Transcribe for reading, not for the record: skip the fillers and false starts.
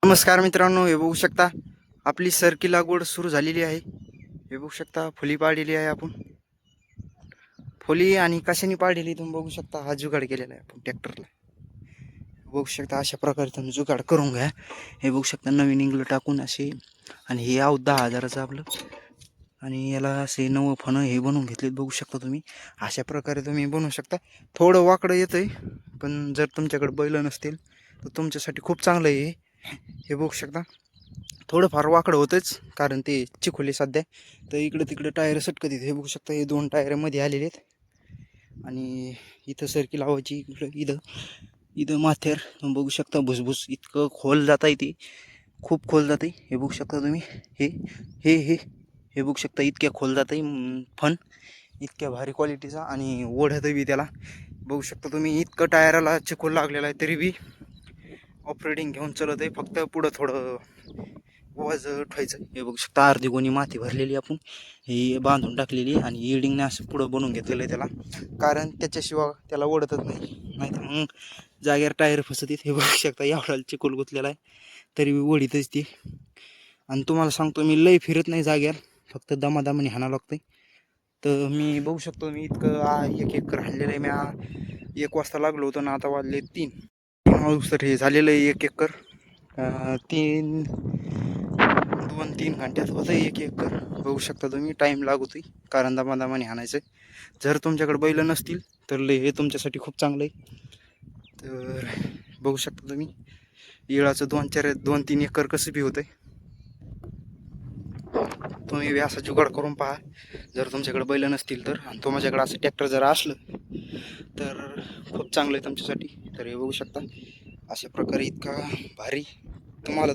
नमस्कार मित्रांनो, हे बघू शकता आपली सरकी लागवड सुरू झालेली आहे. हे बघू शकता फुली पाडलेली आहे. आपण फुली आणि कशाने पाडलेली तुम्ही बघू शकता. हा जुगाड केलेला आहे आपण ट्रॅक्टरला. बघू शकता अशा प्रकारे तुम्ही जुगाड करून घ्या. हे बघू शकता नवीन इंगलं टाकून असे, आणि हे आहोत 10,000चं आपलं, आणि याला असे 9 फणं हे बनवून घेतलेत. बघू शकता तुम्ही अशा प्रकारे तुम्ही बनवू शकता. थोडं वाकडं येतंय, पण जर तुमच्याकडे बैल नसतील तर तुमच्यासाठी खूप चांगलं आहे. हे बघू शकता थोडंफार वाकडं होतंच, कारण ते चिखोली सध्या, तर इकडं तिकडं टायर सटकत येते. हे बघू शकता हे 2 टायर मध्ये आलेले आहेत. आणि इथं सरकी लावायची, इथं इथं माथ्यावर बघू शकता भुसभुस इतकं खोल जाता येते, खूप खोल जाते. हे बघू शकता तुम्ही, हे हे हे हे बघू शकता इतक्या खोल जाते फन, इतक्या भारी क्वालिटीचा. आणि ओढत बी त्याला बघू शकता तुम्ही. इतकं टायराला चिखोल लागलेला आहे तरी बी ऑपरेटिंग घेऊन चलत आहे. फक्त पुढं थोडं वज ठेवायचं. हे बघू शकता अर्धी गोणी माती भरलेली आपण ही बांधून टाकलेली, आणि इडिंगने असं पुढं बनवून घेतलेलं आहे त्याला, कारण त्याच्याशिवाय त्याला ओढतच नाही तर मग जागेवर टायर फसत. हे बघू शकता एवढा चिखल गुतलेला आहे तरी बी ओढीतच ती. आणि तुम्हाला सांगतो मी लय फिरत नाही जाग्यावर, फक्त दमादमाने हाणा लागतंय. तर मी बघू शकतो मी इतकं एक एकर हाणलेलं आहे. मी 1 वाजता लागलो होतो ना, आता वाजले 3 तर हे झालेलं आहे 1 एकर. 2-3 घंट्यात होतं 1 एकर. बघू शकता तुम्ही टाईम लागतोय, कारण दमादमाने हाणायचं. जर तुमच्याकडे बैल नसतील तर हे तुमच्यासाठी खूप चांगलं आहे. तर बघू शकता तुम्ही इळाचं 2-3 एकर कसं बी होतंय. तुम्ही बी असा जुगाड करून पहा जर तुमच्याकडे बैल नसतील तर. आणि तुमच्याकडे असं ट्रॅक्टर जर असलं तर खूप चांगलं आहे तुमच्यासाठी. तर हे बघू शकता अशा प्रकारे इतका भारी तुम्हाला